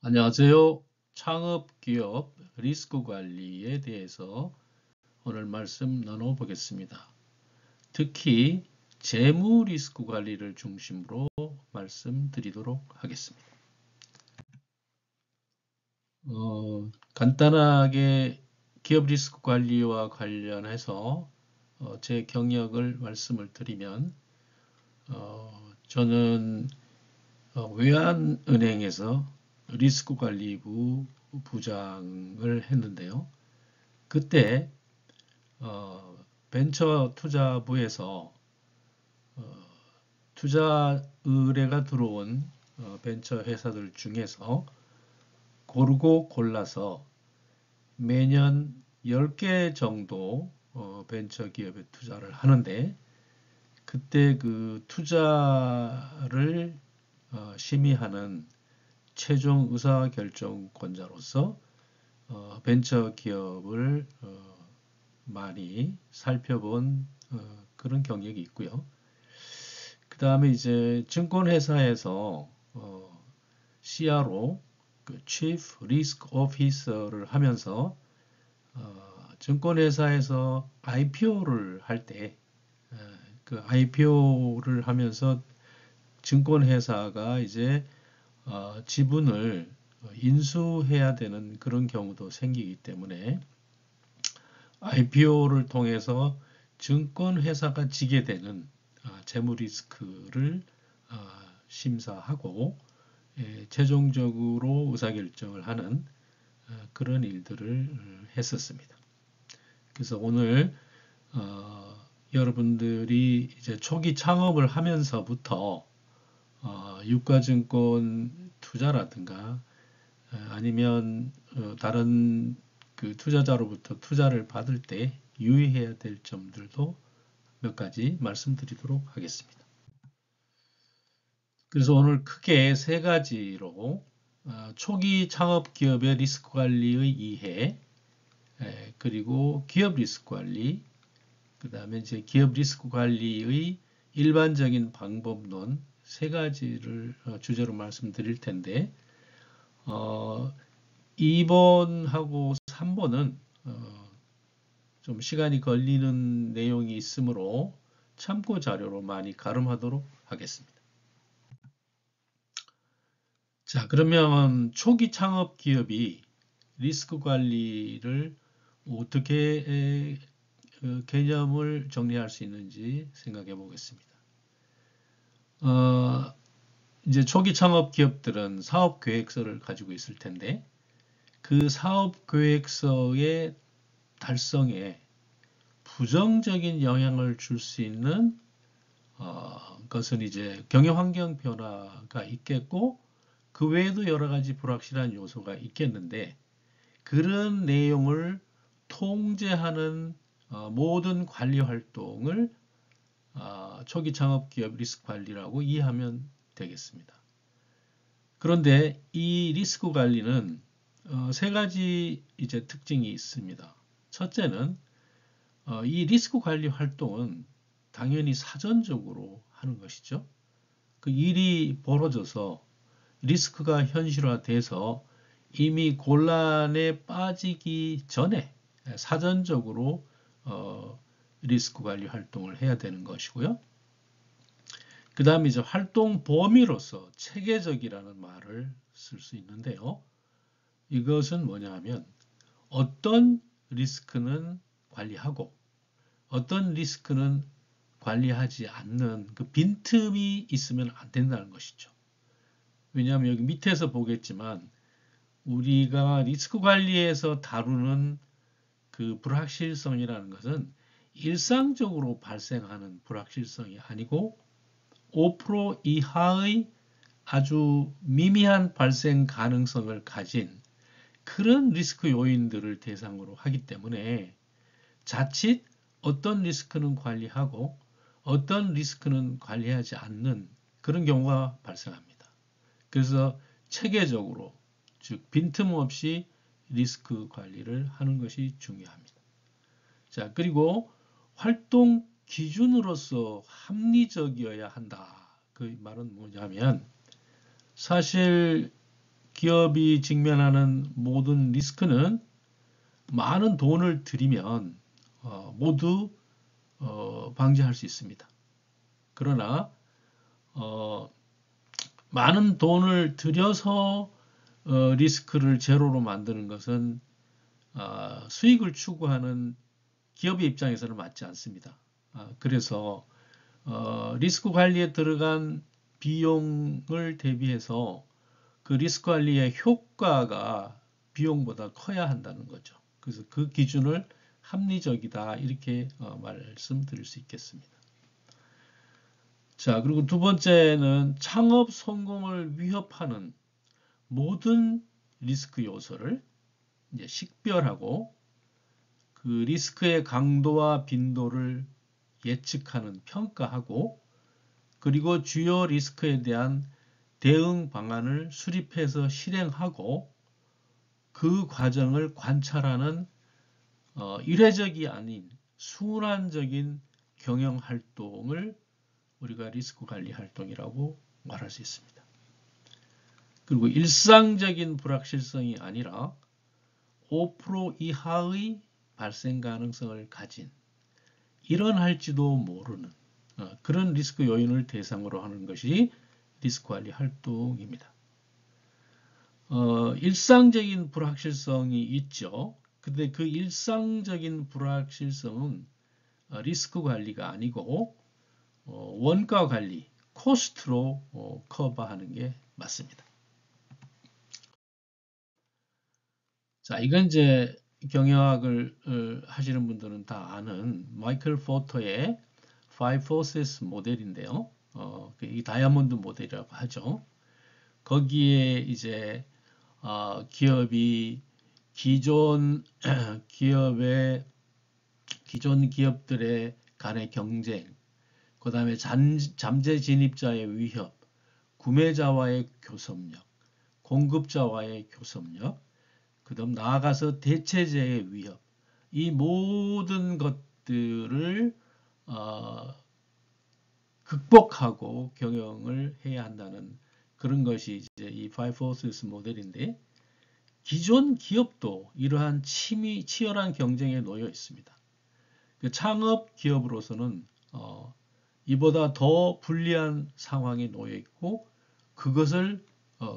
안녕하세요. 창업기업 리스크 관리에 대해서 오늘 말씀 나눠보겠습니다. 특히 재무 리스크 관리를 중심으로 말씀드리도록 하겠습니다. 간단하게 기업 리스크 관리와 관련해서 제 경력을 말씀을 드리면 저는 외환은행에서 리스크관리부 부장을 했는데요. 그때 벤처 투자부에서 투자 의뢰가 들어온 벤처 회사들 중에서 고르고 골라서 매년 10개 정도 벤처 기업에 투자를 하는데, 그때 그 투자를 심의하는 최종 의사결정권자로서 벤처 기업을 많이 살펴본 그런 경력이 있고요. 그 다음에 이제 증권회사에서 CRO, 그 Chief Risk Officer를 하면서 증권회사에서 IPO를 할 때 그 IPO를 하면서 증권회사가 이제 지분을 인수해야 되는 그런 경우도 생기기 때문에 IPO를 통해서 증권회사가 지게 되는 재무 리스크를 심사하고 최종적으로 의사결정을 하는 그런 일들을 했었습니다. 그래서 오늘 여러분들이 이제 초기 창업을 하면서부터 유가증권 투자라든가 아니면 다른 그 투자자로부터 투자를 받을 때 유의해야 될 점들도 몇 가지 말씀드리도록 하겠습니다. 그래서 오늘 크게 세 가지로 초기 창업 기업의 리스크 관리의 이해, 그리고 기업 리스크 관리, 그 다음에 이제 기업 리스크 관리의 일반적인 방법론 세 가지를 주제로 말씀드릴 텐데, 2번하고 3번은 좀 시간이 걸리는 내용이 있으므로 참고 자료로 많이 가름하도록 하겠습니다. 자, 그러면 초기 창업 기업이 리스크 관리를 어떻게 개념을 정리할 수 있는지 생각해 보겠습니다. 이제 초기 창업 기업들은 사업 계획서를 가지고 있을 텐데, 그 사업 계획서의 달성에 부정적인 영향을 줄 수 있는 것은 이제 경영 환경 변화가 있겠고, 그 외에도 여러 가지 불확실한 요소가 있겠는데, 그런 내용을 통제하는 모든 관리 활동을 초기 창업 기업 리스크 관리라고 이해하면 되겠습니다. 그런데 이 리스크 관리는 세 가지 이제 특징이 있습니다. 첫째는 이 리스크 관리 활동은 당연히 사전적으로 하는 것이죠. 그 일이 벌어져서 리스크가 현실화돼서 이미 곤란에 빠지기 전에 사전적으로 리스크 관리 활동을 해야 되는 것이고요. 그 다음에 이제 활동 범위로서 체계적이라는 말을 쓸 수 있는데요. 이것은 뭐냐 하면 어떤 리스크는 관리하고 어떤 리스크는 관리하지 않는 그 빈틈이 있으면 안 된다는 것이죠. 왜냐하면 여기 밑에서 보겠지만 우리가 리스크 관리에서 다루는 그 불확실성이라는 것은 일상적으로 발생하는 불확실성이 아니고 5% 이하의 아주 미미한 발생 가능성을 가진 그런 리스크 요인들을 대상으로 하기 때문에 자칫 어떤 리스크는 관리하고 어떤 리스크는 관리하지 않는 그런 경우가 발생합니다. 그래서 체계적으로, 즉 빈틈없이 리스크 관리를 하는 것이 중요합니다. 자, 그리고 활동 기준으로서 합리적이어야 한다. 그 말은 뭐냐면 사실 기업이 직면하는 모든 리스크는 많은 돈을 들이면 모두 방지할 수 있습니다. 그러나 많은 돈을 들여서 리스크를 제로로 만드는 것은 수익을 추구하는 기업의 입장에서는 맞지 않습니다. 그래서 리스크 관리에 들어간 비용을 대비해서 그 리스크 관리의 효과가 비용보다 커야 한다는 거죠. 그래서 그 기준을 합리적이다 이렇게 말씀드릴 수 있겠습니다. 자, 그리고 두 번째는 창업 성공을 위협하는 모든 리스크 요소를 이제 식별하고 그 리스크의 강도와 빈도를 예측하는 평가하고 그리고 주요 리스크에 대한 대응 방안을 수립해서 실행하고 그 과정을 관찰하는 일회적이 아닌 순환적인 경영 활동을 우리가 리스크 관리 활동이라고 말할 수 있습니다. 그리고 일상적인 불확실성이 아니라 5% 이하의 발생 가능성을 가진 일어날지도 모르는 그런 리스크 요인을 대상으로 하는 것이 리스크 관리 활동입니다. 일상적인 불확실성이 있죠. 근데 그 일상적인 불확실성은 리스크 관리가 아니고 원가 관리, 코스트로 커버하는 게 맞습니다. 자, 이건 이제 경영학을 하시는 분들은 다 아는 마이클 포터의 Five Forces 모델인데요. 이 다이아몬드 모델이라고 하죠. 거기에 이제 기업이 기존 기업들의 간의 경쟁, 그 다음에 잠재 진입자의 위협, 구매자와의 교섭력, 공급자와의 교섭력, 그 다음 나아가서 대체제의 위협, 이 모든 것들을 극복하고 경영을 해야 한다는 그런 것이 이제 이 Five Forces 모델인데 기존 기업도 이러한 치열한 경쟁에 놓여 있습니다. 창업 기업으로서는 이보다 더 불리한 상황에 놓여 있고 그것을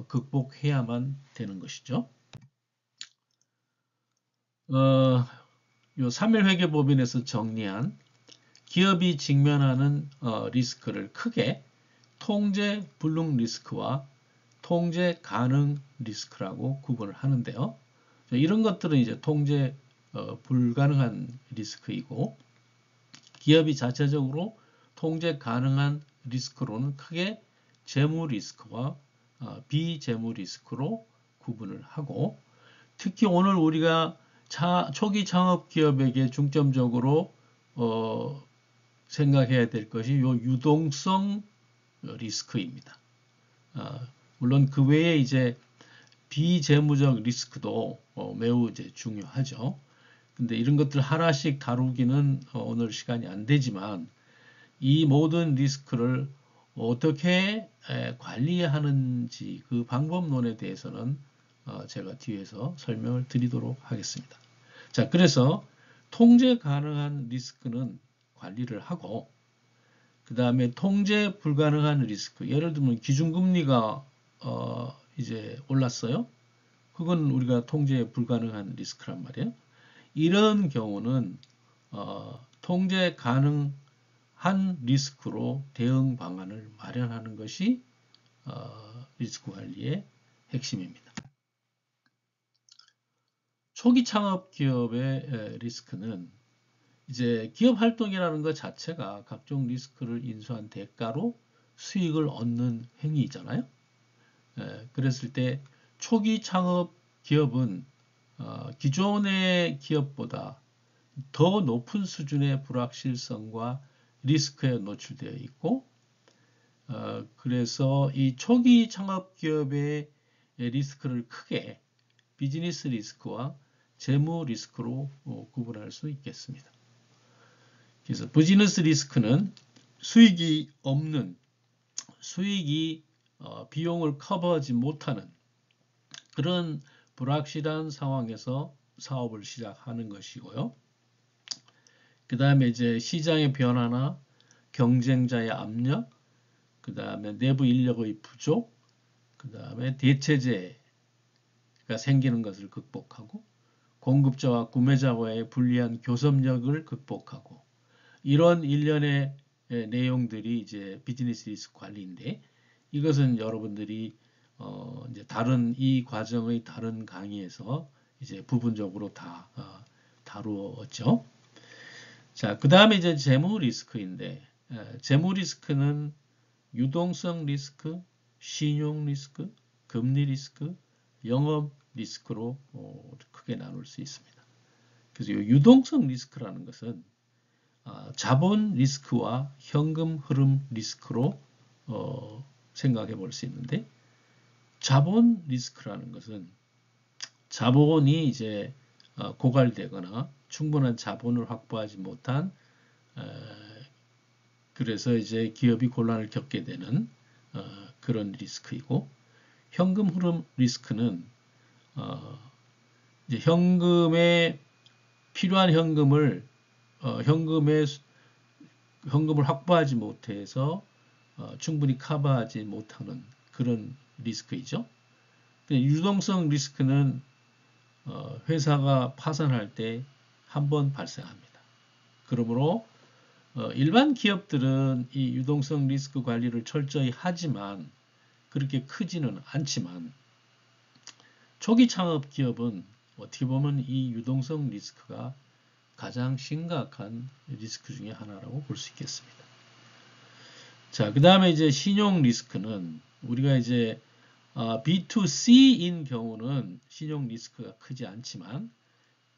극복해야만 되는 것이죠. 요 3일회계법인에서 정리한 기업이 직면하는 리스크를 크게 통제 불능 리스크와 통제 가능 리스크라고 구분을 하는데요. 이런 것들은 이제 통제 불가능한 리스크이고 기업이 자체적으로 통제 가능한 리스크로는 크게 재무 리스크와 비재무 리스크로 구분을 하고 특히 오늘 우리가 초기 창업 기업에게 중점적으로 생각해야 될 것이 요 유동성 리스크입니다. 물론 그 외에 이제 비재무적 리스크도 매우 이제 중요하죠. 근데 이런 것들 하나씩 다루기는 오늘 시간이 안 되지만 이 모든 리스크를 어떻게 관리하는지 그 방법론에 대해서는 제가 뒤에서 설명을 드리도록 하겠습니다. 자, 그래서 통제 가능한 리스크는 관리를 하고 그 다음에 통제 불가능한 리스크, 예를 들면 기준금리가 이제 올랐어요. 그건 우리가 통제 불가능한 리스크란 말이에요. 이런 경우는 통제 가능한 리스크로 대응 방안을 마련하는 것이 리스크 관리의 핵심입니다. 초기 창업 기업의 리스크는 이제 기업 활동이라는 것 자체가 각종 리스크를 인수한 대가로 수익을 얻는 행위이잖아요. 그랬을 때 초기 창업 기업은 기존의 기업보다 더 높은 수준의 불확실성과 리스크에 노출되어 있고 그래서 이 초기 창업 기업의 리스크를 크게 비즈니스 리스크와 재무 리스크로 구분할 수 있겠습니다. 그래서 비즈니스 리스크는 수익이 없는, 수익이 비용을 커버하지 못하는 그런 불확실한 상황에서 사업을 시작하는 것이고요. 그 다음에 이제 시장의 변화나 경쟁자의 압력, 그 다음에 내부 인력의 부족, 그 다음에 대체재가 생기는 것을 극복하고 공급자와 구매자와의 불리한 교섭력을 극복하고 이런 일련의 내용들이 이제 비즈니스 리스크 관리인데 이것은 여러분들이 이제 다른 이 과정의 다른 강의에서 이제 부분적으로 다 다루었죠. 자, 그 다음에 이제 재무 리스크인데 재무 리스크는 유동성 리스크, 신용 리스크, 금리 리스크, 영업 리스크로 크게 나눌 수 있습니다. 그래서 유동성 리스크라는 것은 자본 리스크와 현금 흐름 리스크로 생각해 볼 수 있는데 자본 리스크라는 것은 자본이 이제 고갈되거나 충분한 자본을 확보하지 못한 그래서 이제 기업이 곤란을 겪게 되는 그런 리스크이고 현금 흐름 리스크는 이제 현금에 필요한 현금을 현금을 확보하지 못해서 충분히 커버하지 못하는 그런 리스크이죠. 유동성 리스크는 회사가 파산할 때 한 번 발생합니다. 그러므로 일반 기업들은 이 유동성 리스크 관리를 철저히 하지만 그렇게 크지는 않지만 초기 창업 기업은 어떻게 보면 이 유동성 리스크가 가장 심각한 리스크 중에 하나라고 볼 수 있겠습니다. 자, 그 다음에 이제 신용 리스크는 우리가 이제 B2C인 경우는 신용 리스크가 크지 않지만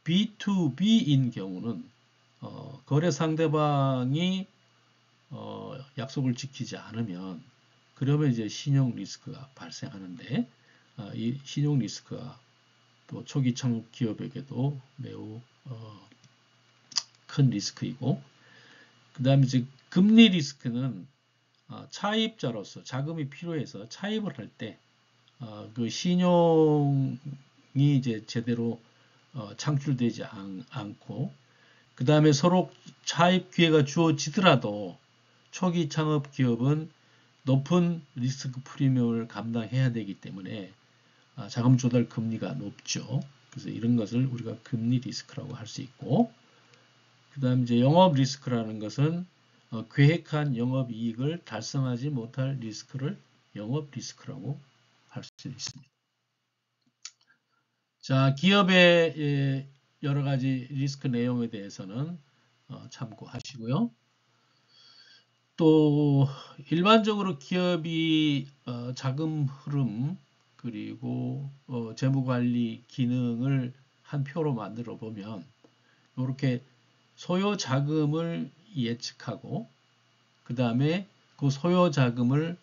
B2B인 경우는 거래 상대방이 약속을 지키지 않으면 그러면 이제 신용 리스크가 발생하는데 이 신용 리스크가 또 초기 창업 기업에게도 매우 큰 리스크이고 그 다음에 이제 금리 리스크는 차입자로서 자금이 필요해서 차입을 할 때 그 신용이 이제 제대로 창출되지 않고 그 다음에 서로 차입 기회가 주어지더라도 초기 창업 기업은 높은 리스크 프리미엄을 감당해야 되기 때문에 자금 조달 금리가 높죠. 그래서 이런 것을 우리가 금리 리스크라고 할 수 있고 그 다음 이제 영업 리스크라는 것은 계획한 영업 이익을 달성하지 못할 리스크를 영업 리스크라고 할 수 있습니다. 자, 기업의 여러 가지 리스크 내용에 대해서는 참고하시고요. 또 일반적으로 기업이 자금 흐름 그리고 재무관리 기능을 한 표로 만들어 보면 이렇게 소요 자금을 예측하고 그 다음에 그 소요 자금을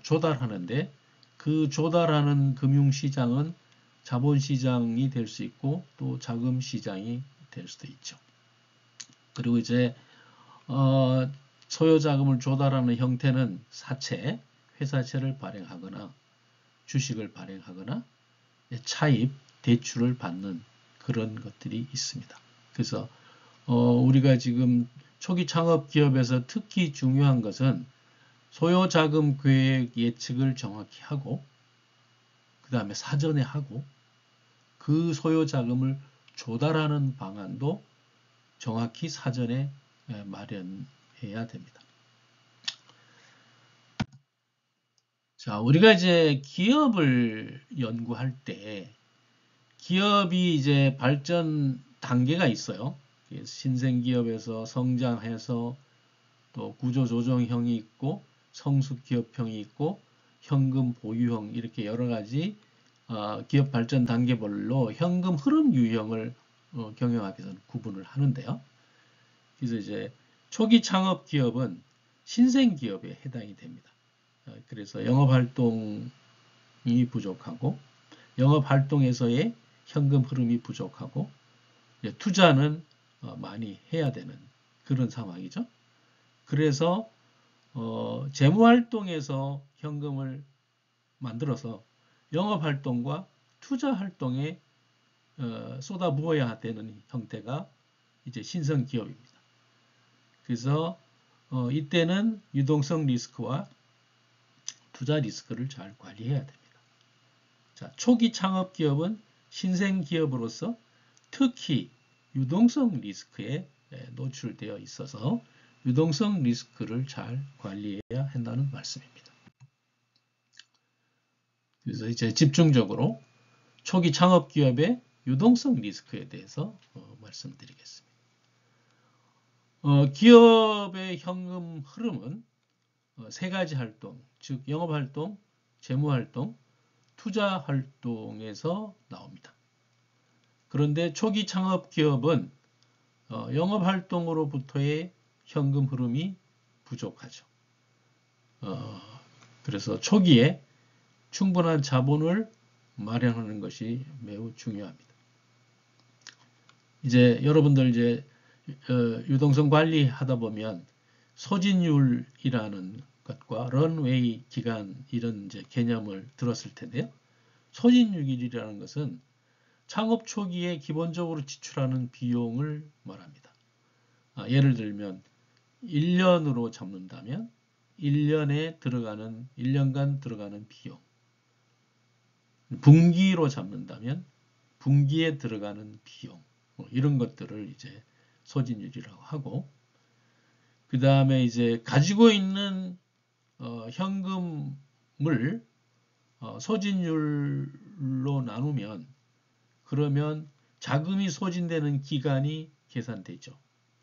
조달하는데 그 조달하는 금융시장은 자본시장이 될 수 있고 또 자금시장이 될 수도 있죠. 그리고 이제 소요 자금을 조달하는 형태는 사채, 회사채를 발행하거나 주식을 발행하거나 차입, 대출을 받는 그런 것들이 있습니다. 그래서 우리가 지금 초기 창업 기업에서 특히 중요한 것은 소요 자금 계획 예측을 정확히 하고 그 다음에 사전에 하고 그 소요 자금을 조달하는 방안도 정확히 사전에 마련해야 됩니다. 자, 우리가 이제 기업을 연구할 때 기업이 이제 발전 단계가 있어요. 신생 기업에서 성장해서 또 구조조정형이 있고 성숙 기업형이 있고 현금 보유형 이렇게 여러 가지 기업 발전 단계별로 현금 흐름 유형을 경영학에서는 구분을 하는데요. 그래서 이제 초기 창업 기업은 신생 기업에 해당이 됩니다. 그래서 영업 활동이 부족하고 영업 활동에서의 현금 흐름이 부족하고 투자는 많이 해야 되는 그런 상황이죠. 그래서 재무 활동에서 현금을 만들어서 영업 활동과 투자 활동에 쏟아부어야 되는 형태가 이제 신성 기업입니다. 그래서 이때는 유동성 리스크와 투자 리스크를 잘 관리해야 됩니다. 자, 초기 창업 기업은 신생 기업으로서 특히 유동성 리스크에 노출되어 있어서 유동성 리스크를 잘 관리해야 한다는 말씀입니다. 그래서 이제 집중적으로 초기 창업 기업의 유동성 리스크에 대해서 말씀드리겠습니다. 기업의 현금 흐름은 세 가지 활동, 즉 영업활동, 재무활동, 투자활동에서 나옵니다. 그런데 초기 창업 기업은 영업활동으로부터의 현금 흐름이 부족하죠. 그래서 초기에 충분한 자본을 마련하는 것이 매우 중요합니다. 이제 여러분들 이제 유동성 관리하다 보면 소진율이라는 것과 런웨이 기간 이런 이제 개념을 들었을 텐데요. 소진율이라는 것은 창업 초기에 기본적으로 지출하는 비용을 말합니다. 예를 들면 1년으로 잡는다면 1년간 들어가는 비용, 분기로 잡는다면 분기에 들어가는 비용, 이런 것들을 이제 소진율이라고 하고, 그 다음에 이제 가지고 있는 현금을 소진율로 나누면 그러면 자금이 소진되는 기간이 계산되죠.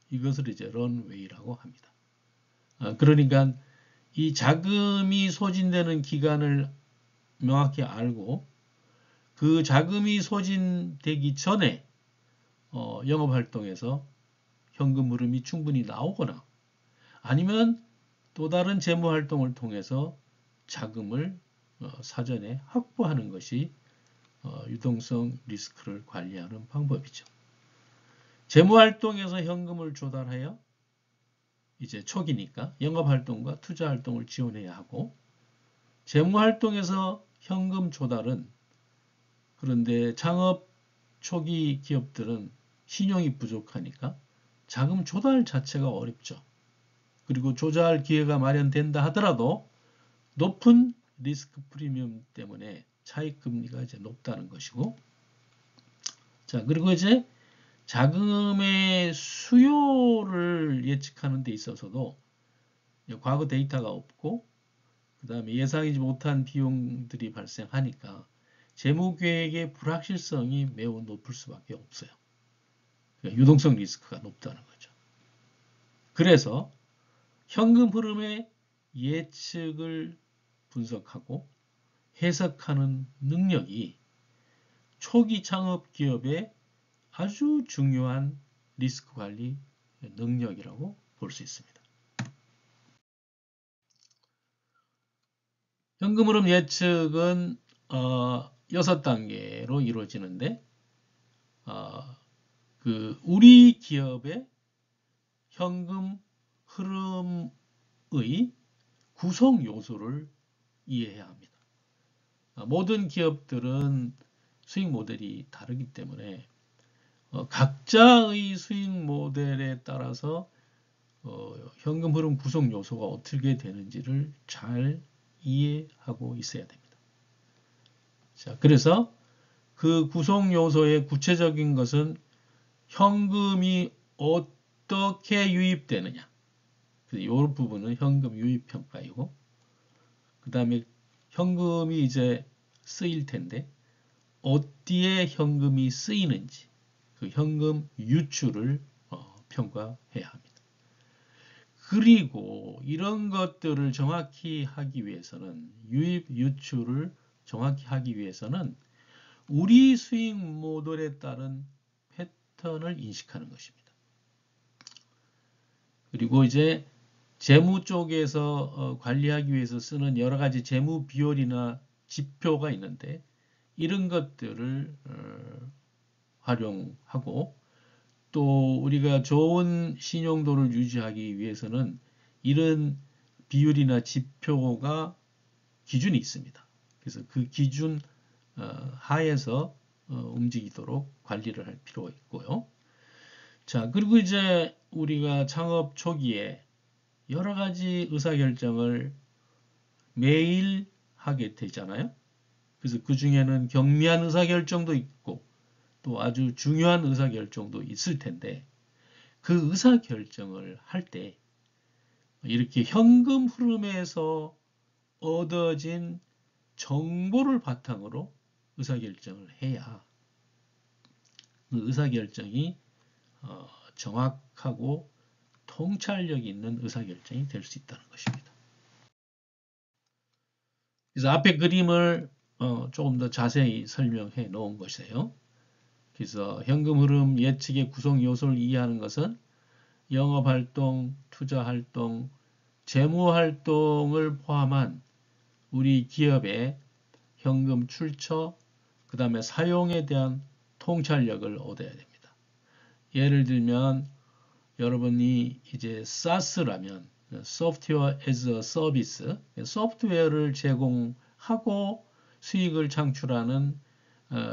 이것을 이제 런웨이라고 합니다. 그러니까 이 자금이 소진되는 기간을 명확히 알고 그 자금이 소진되기 전에 영업활동에서 현금 흐름이 충분히 나오거나 아니면 또 다른 재무활동을 통해서 자금을 사전에 확보하는 것이 유동성 리스크를 관리하는 방법이죠. 재무활동에서 현금을 조달하여 이제 초기니까 영업활동과 투자활동을 지원해야 하고, 재무활동에서 현금 조달은 그런데 창업 초기 기업들은 신용이 부족하니까 자금 조달 자체가 어렵죠. 그리고 조달 기회가 마련된다 하더라도 높은 리스크 프리미엄 때문에 차익 금리가 이제 높다는 것이고, 자, 그리고 이제 자금의 수요를 예측하는 데 있어서도 과거 데이터가 없고, 그 다음에 예상하지 못한 비용들이 발생하니까 재무계획의 불확실성이 매우 높을 수밖에 없어요. 그러니까 유동성 리스크가 높다는 거죠. 그래서 현금 흐름의 예측을 분석하고 해석하는 능력이 초기 창업 기업의 아주 중요한 리스크 관리 능력이라고 볼 수 있습니다. 현금 흐름 예측은 6단계로 이루어지는데 우리 기업의 현금 흐름의 구성 요소를 이해해야 합니다. 모든 기업들은 수익 모델이 다르기 때문에 각자의 수익 모델에 따라서 현금 흐름 구성 요소가 어떻게 되는지를 잘 이해하고 있어야 됩니다. 자, 그래서 그 구성 요소의 구체적인 것은 현금이 어떻게 유입되느냐. 이 부분은 현금 유입 평가이고, 그 다음에 현금이 이제 쓰일 텐데 어디에 현금이 쓰이는지 그 현금 유출을 평가해야 합니다. 그리고 이런 것들을 정확히 하기 위해서는 유입 유출을 정확히 하기 위해서는 우리 수익 모델에 따른 패턴을 인식하는 것입니다. 그리고 이제 재무 쪽에서 관리하기 위해서 쓰는 여러 가지 재무 비율이나 지표가 있는데 이런 것들을 활용하고, 또 우리가 좋은 신용도를 유지하기 위해서는 이런 비율이나 지표가 기준이 있습니다. 그래서 그 기준 하에서 움직이도록 관리를 할 필요가 있고요. 자, 그리고 이제 우리가 창업 초기에 여러 가지 의사결정을 매일 하게 되잖아요. 그래서 그 중에는 경미한 의사결정도 있고 또 아주 중요한 의사결정도 있을 텐데 그 의사결정을 할 때 이렇게 현금 흐름에서 얻어진 정보를 바탕으로 의사결정을 해야 그 의사결정이 정확하고 통찰력 있는 의사결정이 될 수 있다는 것입니다. 그래서 앞에 그림을 조금 더 자세히 설명해 놓은 것이에요. 그래서 현금 흐름 예측의 구성 요소를 이해하는 것은 영업활동, 투자활동, 재무활동을 포함한 우리 기업의 현금 출처, 그 다음에 사용에 대한 통찰력을 얻어야 됩니다. 예를 들면 여러분이 이제 SaaS라면 Software as a Service, 소프트웨어를 제공하고 수익을 창출하는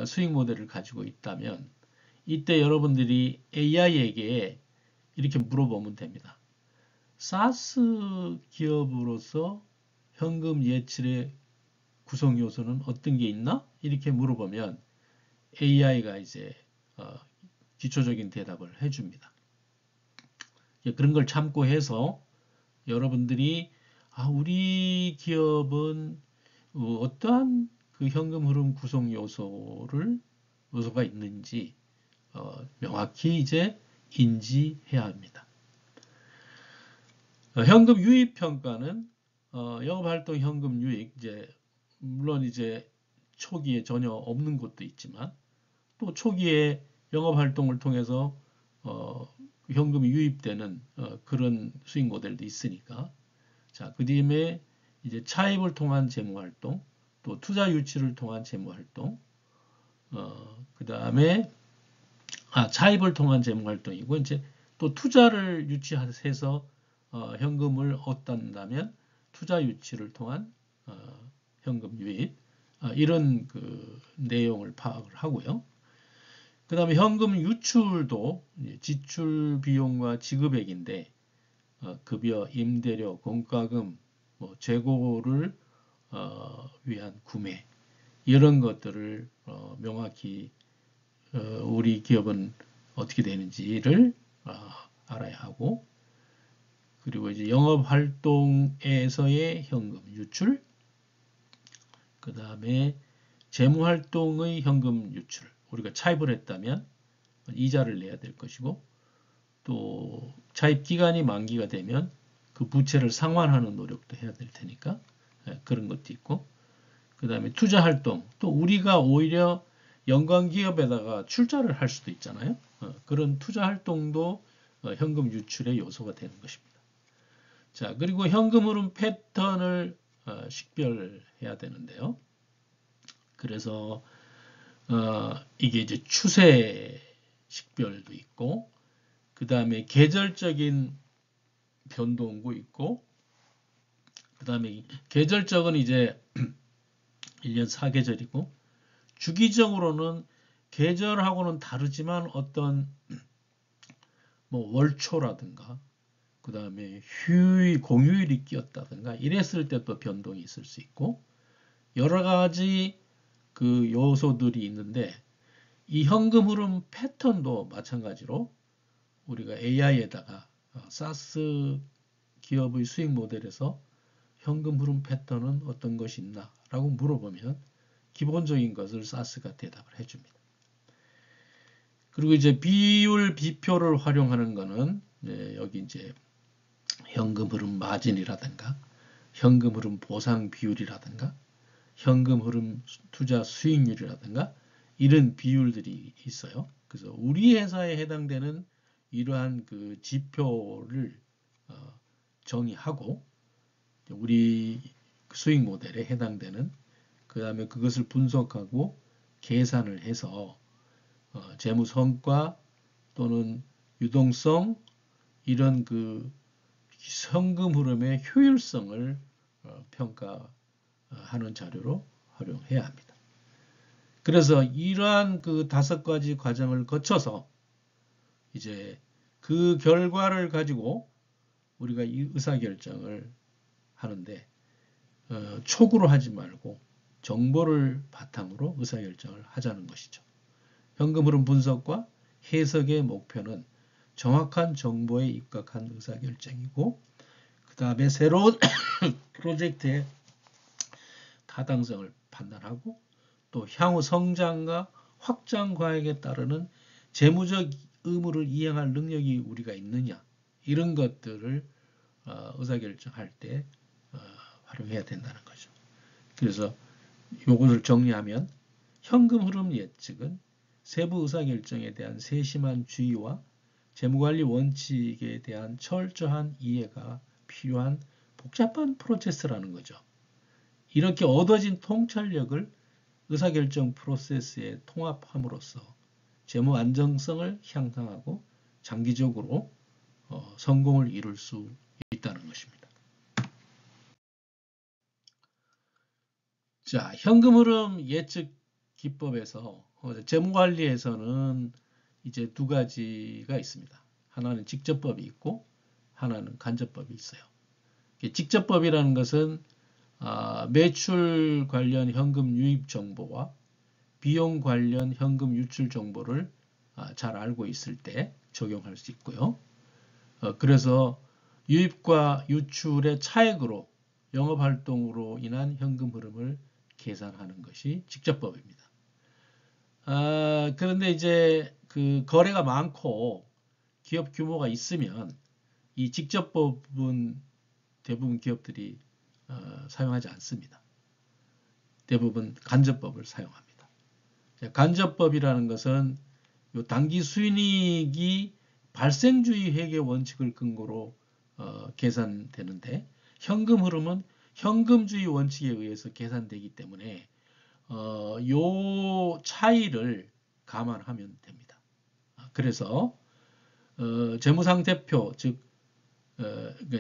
수익 모델을 가지고 있다면 이때 여러분들이 AI에게 이렇게 물어보면 됩니다. SaaS 기업으로서 현금 예출의 구성 요소는 어떤 게 있나? 이렇게 물어보면 AI가 이제 기초적인 대답을 해줍니다. 그런 걸 참고해서 여러분들이 우리 기업은 어떠한 그 현금 흐름 구성 요소가 있는지 명확히 이제 인지해야 합니다. 현금 유입 평가는 영업활동 현금 유익 물론 이제 초기에 전혀 없는 곳도 있지만 또 초기에 영업활동을 통해서 현금이 유입되는 그런 수익 모델도 있으니까 자, 그 뒤에 이제 차입을 통한 재무활동, 또 투자 유치를 통한 재무활동, 그 다음에 차입을 통한 재무활동이고 이제 또 투자를 유치해서 현금을 얻는다면 투자 유치를 통한 현금 유입 이런 그 내용을 파악을 하고요. 그 다음에 현금 유출도 지출 비용과 지급액인데 급여, 임대료, 공과금, 재고를 위한 구매 이런 것들을 명확히 우리 기업은 어떻게 되는지를 알아야 하고 그리고 이제 영업활동에서의 현금 유출 그 다음에 재무활동의 현금 유출 우리가 차입을 했다면 이자를 내야 될 것이고 또 차입 기간이 만기가 되면 그 부채를 상환하는 노력도 해야 될 테니까 그런 것도 있고 그 다음에 투자활동 또 우리가 오히려 연관기업에다가 출자를 할 수도 있잖아요. 그런 투자활동도 현금 유출의 요소가 되는 것입니다. 자 그리고 현금 흐름 패턴을 식별해야 되는데요. 그래서 이게 이제 추세 식별도 있고 그 다음에 계절적인 변동도 있고 그 다음에 계절적은 이제 1년 4계절이고 주기적으로는 계절하고는 다르지만 어떤 월초라든가 그 다음에 휴일, 공휴일이 끼었다든가 이랬을 때 또 변동이 있을 수 있고 여러 가지 그 요소들이 있는데 이 현금 흐름 패턴도 마찬가지로 우리가 AI에다가 SaaS 기업의 수익 모델에서 현금 흐름 패턴은 어떤 것이 있나 라고 물어보면 기본적인 것을 SaaS가 대답을 해줍니다. 그리고 이제 비율 비표를 활용하는 것은 여기 이제 현금 흐름 마진이라든가 현금 흐름 보상 비율이라든가 현금 흐름 투자 수익률이라든가 이런 비율들이 있어요. 그래서 우리 회사에 해당되는 이러한 그 지표를 정의하고 우리 수익 모델에 해당되는 그 다음에 그것을 분석하고 계산을 해서 재무 성과 또는 유동성 이런 그 현금 흐름의 효율성을 평가하는 자료로 활용해야 합니다. 그래서 이러한 그 5가지 과정을 거쳐서 이제 그 결과를 가지고 우리가 이 의사결정을 하는데 촉으로 하지 말고 정보를 바탕으로 의사결정을 하자는 것이죠. 현금 흐름 분석과 해석의 목표는 정확한 정보에 입각한 의사결정이고 그 다음에 새로운 프로젝트의 타당성을 판단하고 또 향후 성장과 확장 과액에 따르는 재무적 의무를 이행할 능력이 우리가 있느냐 이런 것들을 의사결정할 때 활용해야 된다는 거죠. 그래서 이것을 정리하면 현금 흐름 예측은 세부 의사결정에 대한 세심한 주의와 재무관리 원칙에 대한 철저한 이해가 필요한 복잡한 프로세스라는 거죠. 이렇게 얻어진 통찰력을 의사결정 프로세스에 통합함으로써 재무 안정성을 향상하고 장기적으로 성공을 이룰 수 있다는 것입니다. 자, 현금 흐름 예측 기법에서 재무관리에서는 이제 2가지가 있습니다. 하나는 직접법이 있고 하나는 간접법이 있어요. 직접법이라는 것은 매출 관련 현금 유입 정보와 비용 관련 현금 유출 정보를 잘 알고 있을 때 적용할 수 있고요. 그래서 유입과 유출의 차액으로 영업활동으로 인한 현금 흐름을 계산하는 것이 직접법입니다. 그런데 이제 그 거래가 많고 기업 규모가 있으면 이 직접법은 대부분 기업들이 사용하지 않습니다. 대부분 간접법을 사용합니다. 간접법이라는 것은 요 단기 수익이 발생주의 회계 원칙을 근거로 계산되는데 현금 흐름은 현금주의 원칙에 의해서 계산되기 때문에 요 차이를 감안하면 됩니다. 그래서 재무상태표 즉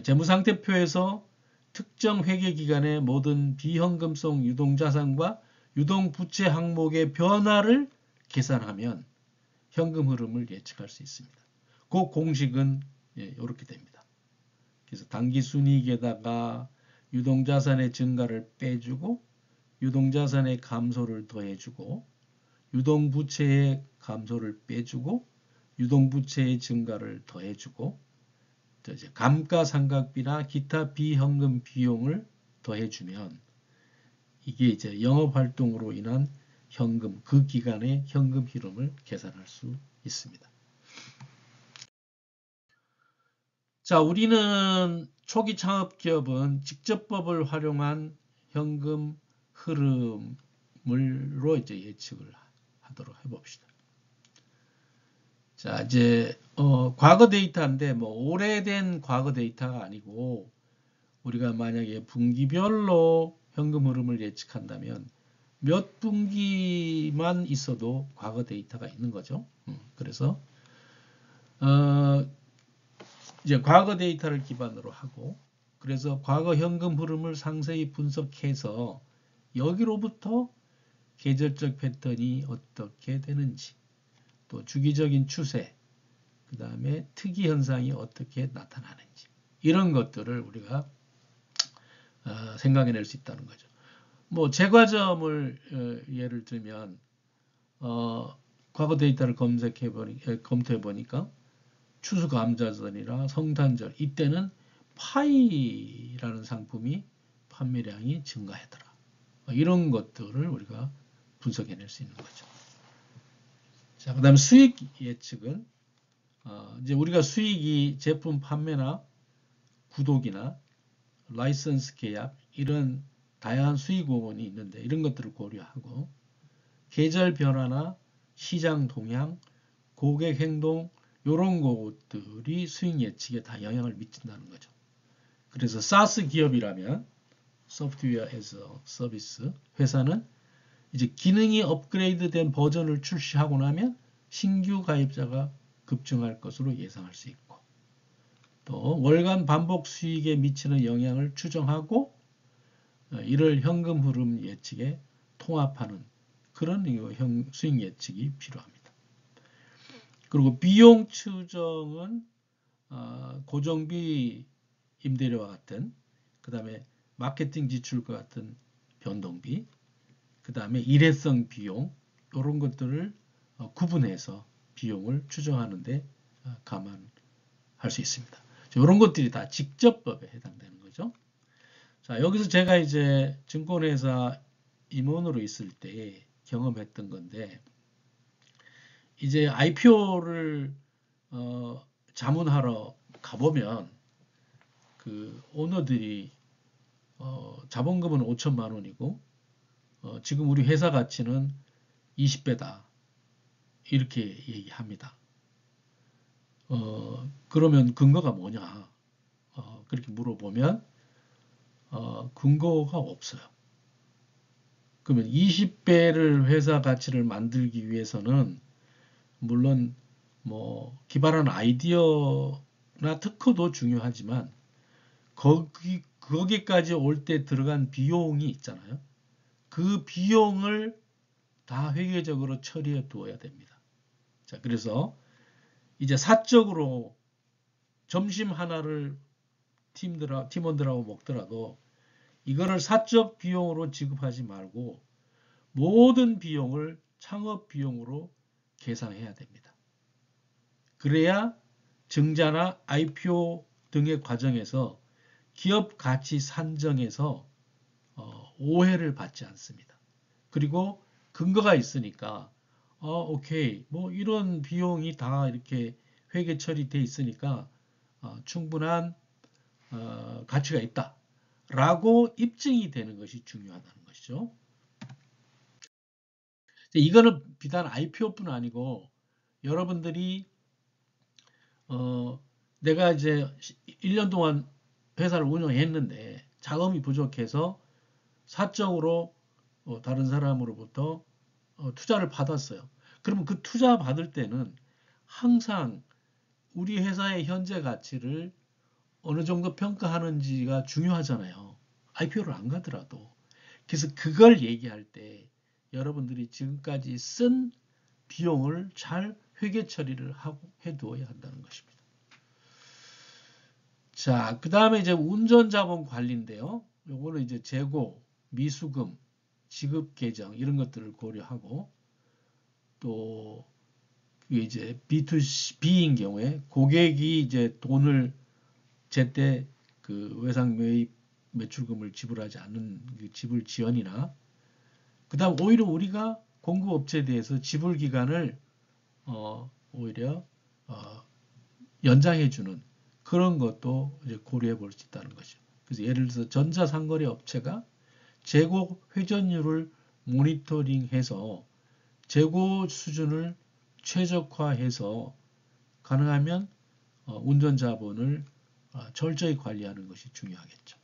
재무상태표에서 특정 회계기간의 모든 비현금성 유동자산과 유동부채 항목의 변화를 계산하면 현금 흐름을 예측할 수 있습니다. 그 공식은 이렇게 됩니다. 그래서 당기순이익에다가 유동자산의 증가를 빼주고 유동자산의 감소를 더해주고 유동부채의 감소를 빼주고 유동부채의 증가를 더해주고 이제 감가상각비나 기타 비현금 비용을 더해주면 이게 이제 영업활동으로 인한 현금, 그 기간의 현금 흐름을 계산할 수 있습니다. 자, 우리는 초기 창업기업은 직접법을 활용한 현금 흐름으로 이제 예측을 하도록 해봅시다. 자, 이제 과거 데이터인데 뭐 오래된 과거 데이터가 아니고 우리가 만약에 분기별로 현금 흐름을 예측한다면 몇 분기만 있어도 과거 데이터가 있는 거죠. 그래서 이제 과거 데이터를 기반으로 하고 그래서 과거 현금 흐름을 상세히 분석해서 여기로부터 계절적 패턴이 어떻게 되는지 또 주기적인 추세 그 다음에 특이 현상이 어떻게 나타나는지 이런 것들을 우리가 생각해낼 수 있다는 거죠. 뭐 제과점을 예를 들면 과거 데이터를 검토해 보니까 추수감자전이나 성탄절 이때는 파이라는 상품이 판매량이 증가하더라. 이런 것들을 우리가 분석해낼 수 있는 거죠. 자, 그다음 수익 예측은 이제 우리가 수익이 제품 판매나 구독이나 라이선스 계약 이런 다양한 수익 원이 있는데 이런 것들을 고려하고 계절 변화나 시장 동향, 고객 행동 이런 것들이 수익 예측에 다 영향을 미친다는 거죠. 그래서 SaaS 기업이라면 소프트웨어 에서 서비스 회사는 이제 기능이 업그레이드된 버전을 출시하고 나면 신규 가입자가 급증할 것으로 예상할 수 있고 또 월간 반복 수익에 미치는 영향을 추정하고 이를 현금 흐름 예측에 통합하는 그런 수익 예측이 필요합니다. 그리고 비용 추정은 고정비 임대료와 같은, 그 다음에 마케팅 지출과 같은 변동비, 그 다음에 일회성 비용, 이런 것들을 구분해서 비용을 추정하는데 감안할 수 있습니다. 이런 것들이 다 직접법에 해당되는 거죠. 자, 여기서 제가 이제 증권회사 임원으로 있을 때 경험했던 건데, 이제 IPO를 자문하러 가보면 그 오너들이 자본금은 5천만 원이고 지금 우리 회사 가치는 20배다 이렇게 얘기합니다. 그러면 근거가 뭐냐? 그렇게 물어보면 근거가 없어요. 그러면 20배를 회사 가치를 만들기 위해서는 물론 뭐 기발한 아이디어나 특허도 중요하지만 거기까지 올 때 들어간 비용이 있잖아요. 그 비용을 다 회계적으로 처리해 두어야 됩니다. 자, 그래서 이제 사적으로 점심 하나를 팀원들하고 먹더라도 이거를 사적 비용으로 지급하지 말고 모든 비용을 창업 비용으로 계산해야 됩니다. 그래야 증자나 IPO 등의 과정에서 기업 가치 산정에서 오해를 받지 않습니다. 그리고 근거가 있으니까 오케이, 뭐 이런 비용이 다 이렇게 회계 처리돼 있으니까 충분한 가치가 있다 라고 입증이 되는 것이 중요하다는 것이죠. 이거는 비단 IPO뿐 아니고 여러분들이 내가 이제 1년 동안 회사를 운영했는데 자금이 부족해서 사적으로 다른 사람으로부터 투자를 받았어요. 그러면 그 투자 받을 때는 항상 우리 회사의 현재 가치를 어느 정도 평가하는지가 중요하잖아요. IPO를 안 가더라도. 그래서 그걸 얘기할 때 여러분들이 지금까지 쓴 비용을 잘 회계 처리를 하고 해두어야 한다는 것입니다. 자, 그 다음에 이제 운전자본 관리인데요. 요거는 이제 재고, 미수금, 지급 계정 이런 것들을 고려하고 또 이제 B2B인 경우에 고객이 이제 돈을 제때 그 외상 매입 매출금을 지불하지 않는 그 지불 지연이나 그다음 오히려 우리가 공급업체에 대해서 지불 기간을 오히려 연장해주는 그런 것도 이제 고려해 볼 수 있다는 거죠. 그래서 예를 들어서 전자상거래 업체가 재고 회전율을 모니터링해서 재고 수준을 최적화해서 가능하면 운전자본을 철저히 관리하는 것이 중요하겠죠.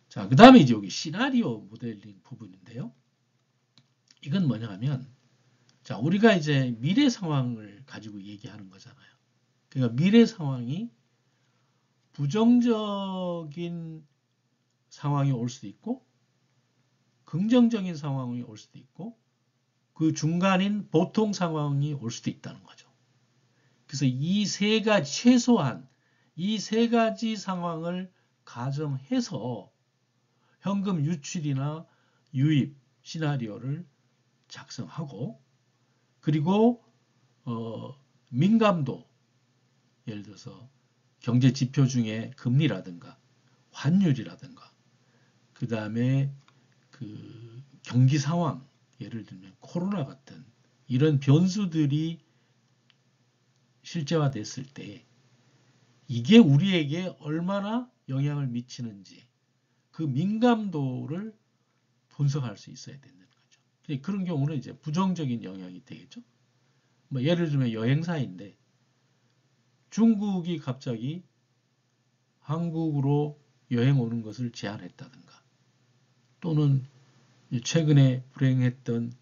자, 그 다음에 이제 여기 시나리오 모델링 부분인데요. 이건 뭐냐 하면, 자, 우리가 이제 미래 상황을 가지고 얘기하는 거잖아요. 그러니까 미래 상황이 부정적인 상황이 올 수도 있고, 긍정적인 상황이 올 수도 있고, 그 중간인 보통 상황이 올 수도 있다는 거죠. 그래서 이 세 가지, 최소한 이 세 가지 상황을 가정해서 현금 유출이나 유입 시나리오를 작성하고 그리고 민감도 예를 들어서 경제 지표 중에 금리라든가 환율이라든가 그 다음에 그 경기 상황 예를 들면 코로나 같은 이런 변수들이 실제화됐을 때 이게 우리에게 얼마나 영향을 미치는지 그 민감도를 분석할 수 있어야 된다는 거죠. 그런 경우는 이제 부정적인 영향이 되겠죠. 뭐 예를 들면 여행사인데 중국이 갑자기 한국으로 여행 오는 것을 제한했다든가 또는 최근에 불행했던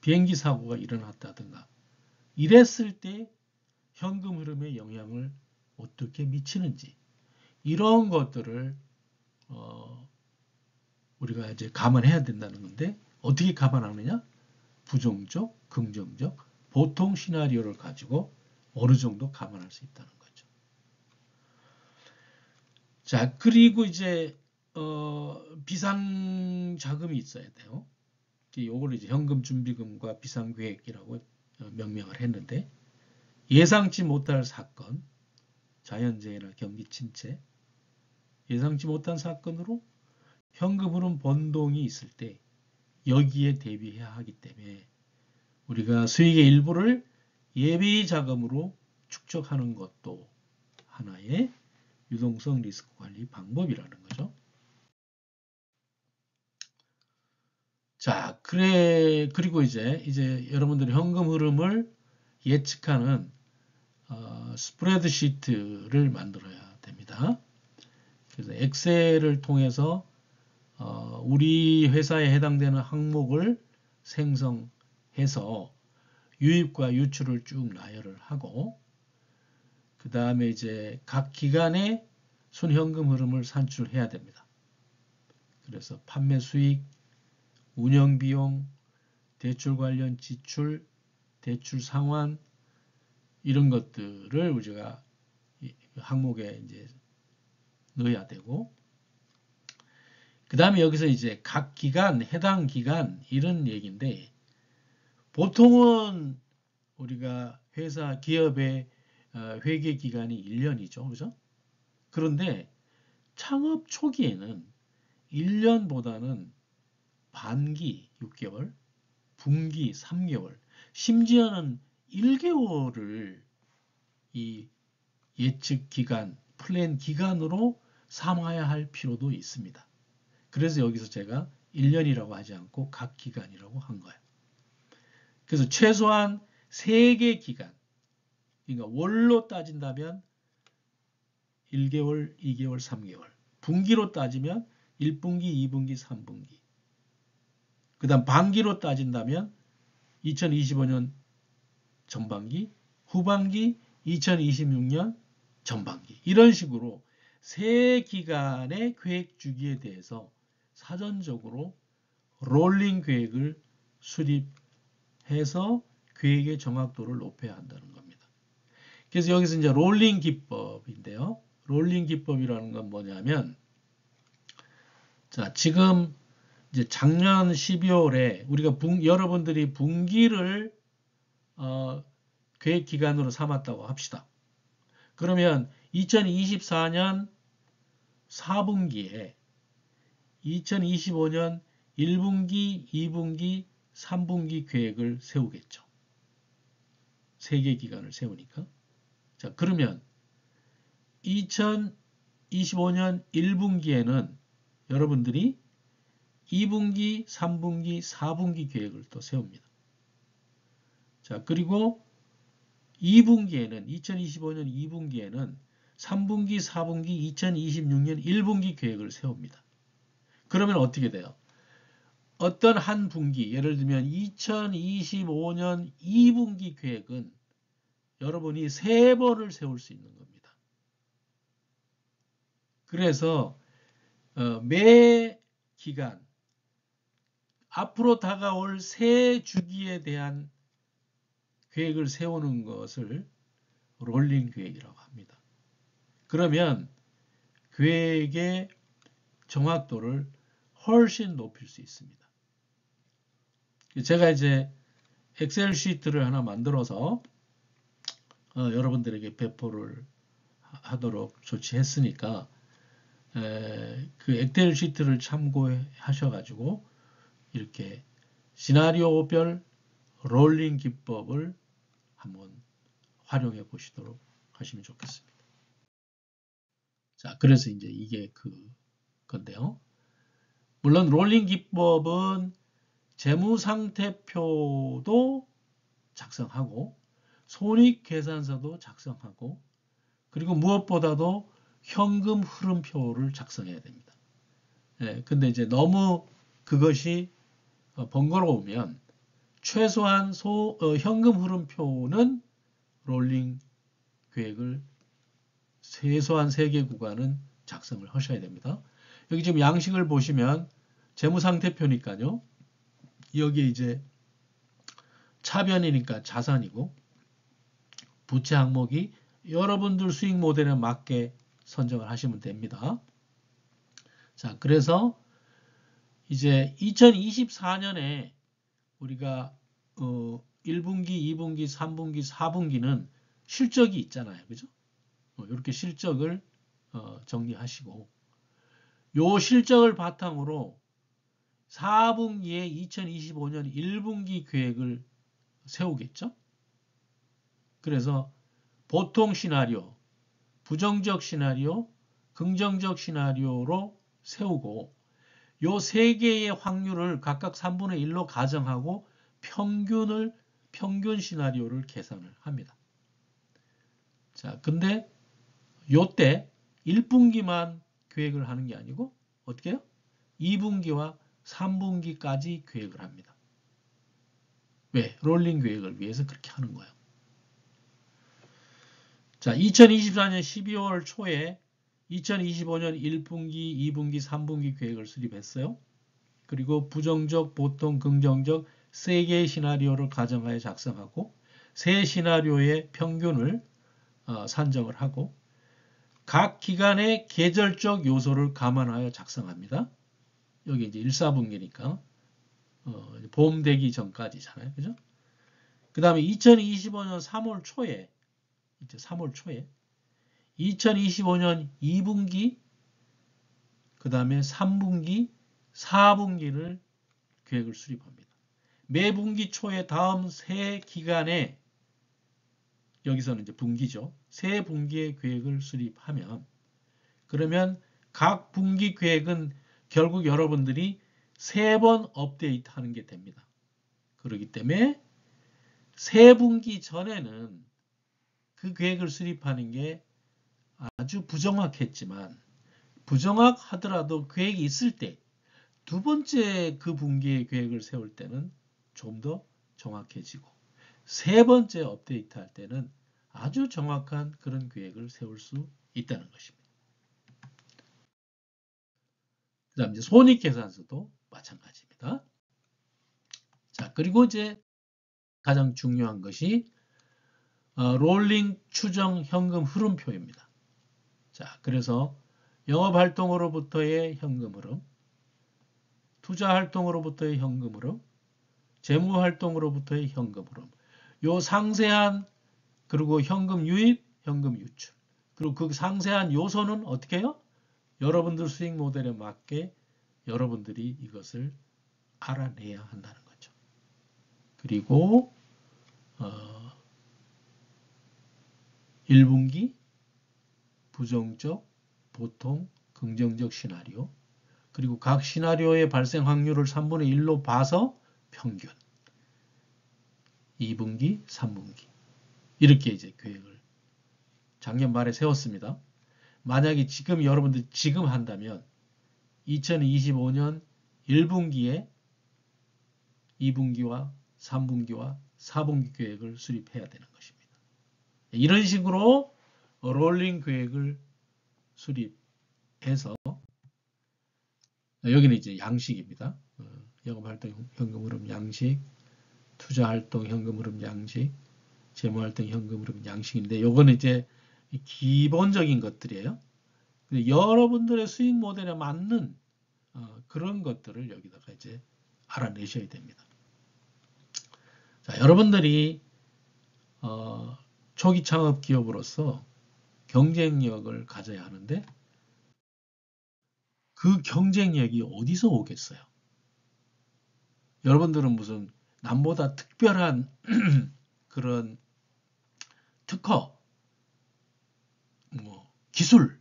비행기 사고가 일어났다든가 이랬을 때 현금 흐름에 영향을 어떻게 미치는지 이런 것들을 우리가 이제 감안해야 된다는 건데 어떻게 감안하느냐? 부정적, 긍정적, 보통 시나리오를 가지고 어느 정도 감안할 수 있다는 거죠. 자, 그리고 이제 비상자금이 있어야 돼요. 요걸 이제 현금준비금과 비상계획이라고 명명을 했는데, 예상치 못할 사건, 자연재해나 경기 침체, 예상치 못한 사건으로 현금 흐름 변동이 있을 때 여기에 대비해야 하기 때문에 우리가 수익의 일부를 예비 자금으로 축적하는 것도 하나의 유동성 리스크 관리 방법이라는 거죠. 자, 그리고 이제 여러분들이 현금 흐름을 예측하는 스프레드시트를 만들어야 됩니다. 그래서 엑셀을 통해서 우리 회사에 해당되는 항목을 생성해서 유입과 유출을 쭉 나열을 하고, 그 다음에 이제 각 기간의 순현금 흐름을 산출해야 됩니다. 그래서 판매 수익, 운영 비용, 대출 관련 지출, 대출 상환, 이런 것들을 우리가 항목에 이제 넣어야 되고, 그 다음에 여기서 이제 각 기간, 해당 기간, 이런 얘기인데, 보통은 우리가 회사, 기업의 회계 기간이 1년이죠. 그죠? 그런데 창업 초기에는 1년보다는 반기 6개월, 분기 3개월, 심지어는 1개월을 이 예측 기간, 플랜 기간으로 삼아야 할 필요도 있습니다. 그래서 여기서 제가 1년이라고 하지 않고 각 기간이라고 한 거예요. 그래서 최소한 3개 기간, 그러니까 월로 따진다면 1개월, 2개월, 3개월, 분기로 따지면 1분기, 2분기, 3분기, 그 다음 반기로 따진다면 2025년 전반기, 후반기, 2026년 전반기, 이런 식으로 3기간의 계획 주기에 대해서 사전적으로 롤링 계획을 수립해서 계획의 정확도를 높여야 한다는 겁니다. 그래서 여기서 이제 롤링 기법인데요. 롤링 기법이라는 건 뭐냐면, 자, 지금 이제 작년 12월에 우리가 여러분들이 분기를 계획 기간으로 삼았다고 합시다. 그러면 2024년 4분기에 2025년 1분기, 2분기, 3분기 계획을 세우겠죠. 3개 기간을 세우니까. 자, 그러면 2025년 1분기에는 여러분들이 2분기, 3분기, 4분기 계획을 또 세웁니다. 자, 그리고 2분기에는 2025년 2분기에는 3분기, 4분기, 2026년 1분기 계획을 세웁니다. 그러면 어떻게 돼요? 어떤 한 분기, 예를 들면 2025년 2분기 계획은 여러분이 3번을 세울 수 있는 겁니다. 그래서 매 기간, 앞으로 다가올 3주기에 대한 계획을 세우는 것을 롤링 계획이라고 합니다. 그러면 계획의 정확도를 훨씬 높일 수 있습니다. 제가 이제 엑셀 시트를 하나 만들어서 여러분들에게 배포를 하도록 조치했으니까 그 엑셀 시트를 참고하셔가지고 이렇게 시나리오별 롤링 기법을 한번 활용해 보시도록 하시면 좋겠습니다. 자, 그래서 이제 이게 건데요. 물론 롤링 기법은 재무상태표도 작성하고 손익계산서도 작성하고 그리고 무엇보다도 현금 흐름표를 작성해야 됩니다. 근데 이제 너무 그것이 번거로우면 최소한 현금 흐름표는 롤링 계획을 최소한 3개 구간은 작성을 하셔야 됩니다. 여기 지금 양식을 보시면 재무상태표니까요. 여기에 이제 차변이니까 자산이고 부채 항목이 여러분들 수익 모델에 맞게 선정을 하시면 됩니다. 자, 그래서 이제 2024년에 우리가 1분기, 2분기, 3분기, 4분기는 실적이 있잖아요. 그죠? 이렇게 실적을 정리하시고 요 실적을 바탕으로 4분기에 2025년 1분기 계획을 세우겠죠? 그래서 보통 시나리오, 부정적 시나리오, 긍정적 시나리오로 세우고 요 세 개의 확률을 각각 3분의 1로 가정하고 평균 시나리오를 계산을 합니다. 자, 근데 요때 1분기만 계획을 하는 게 아니고 어떻게 해요? 2분기와 3분기까지 계획을 합니다. 왜? 롤링 계획을 위해서 그렇게 하는 거예요. 자, 2024년 12월 초에 2025년 1분기, 2분기, 3분기 계획을 수립했어요. 그리고 부정적, 보통, 긍정적 세 개의 시나리오를 가정하여 작성하고 세 시나리오의 평균을 산정을 하고 각 기간의 계절적 요소를 감안하여 작성합니다. 여기 이제 1, 4분기니까 봄 되기 전까지잖아요. 그죠? 그 다음에 2025년 3월 초에 2025년 2분기 그 다음에 3분기 4분기를 계획을 수립합니다. 매 분기 초에 다음 세 기간에 여기서는 이제 분기죠. 세 분기의 계획을 수립하면 그러면 각 분기 계획은 결국 여러분들이 3번 업데이트 하는 게 됩니다. 그렇기 때문에 세 분기 전에는 그 계획을 수립하는 게 아주 부정확했지만 부정확하더라도 계획이 있을 때 두 번째 그 분기의 계획을 세울 때는 좀 더 정확해지고 세 번째 업데이트 할 때는 아주 정확한 그런 계획을 세울 수 있다는 것입니다. 그 다음 이제 손익계산서도 마찬가지입니다. 자, 그리고 이제 가장 중요한 것이 롤링 추정 현금 흐름표입니다. 자, 그래서 영업활동으로부터의 현금 흐름, 투자활동으로부터의 현금 흐름, 재무활동으로부터의 현금 흐름, 요 상세한 그리고 현금 유입, 현금 유출, 그리고 그 상세한 요소는 어떻게 해요? 여러분들 수익 모델에 맞게 여러분들이 이것을 알아내야 한다는 거죠. 그리고 1분기 부정적, 보통, 긍정적 시나리오 그리고 각 시나리오의 발생 확률을 3분의 1로 봐서 평균 2분기, 3분기 이렇게 이제 계획을 작년 말에 세웠습니다. 만약에 지금 여러분들 지금 한다면 2025년 1분기에 2분기와 3분기와 4분기 계획을 수립해야 되는 것입니다. 이런 식으로 롤링 계획을 수립해서 여기는 이제 양식입니다. 영업활동 현금 흐름 양식, 투자활동 현금 흐름 양식, 재무활동 현금 흐름 양식인데 요거는 이제 기본적인 것들이에요. 여러분들의 수익 모델에 맞는 그런 것들을 여기다가 이제 알아내셔야 됩니다. 자, 여러분들이 초기 창업 기업으로서 경쟁력을 가져야 하는데 그 경쟁력이 어디서 오겠어요? 여러분들은 무슨 남보다 특별한 그런 특허, 뭐 기술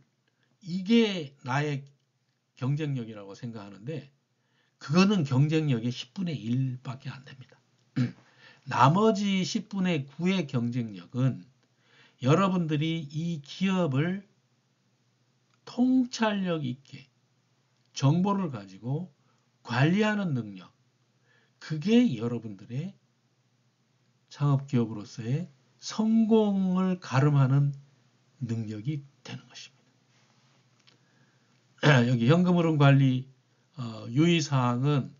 이게 나의 경쟁력이라고 생각하는데 그거는 경쟁력의 10분의 1밖에 안 됩니다. 나머지 10분의 9의 경쟁력은 여러분들이 이 기업을 통찰력 있게 정보를 가지고 관리하는 능력, 그게 여러분들의 창업기업으로서의 성공을 가름하는 능력이 되는 것입니다. 여기 현금흐름 관리 유의사항은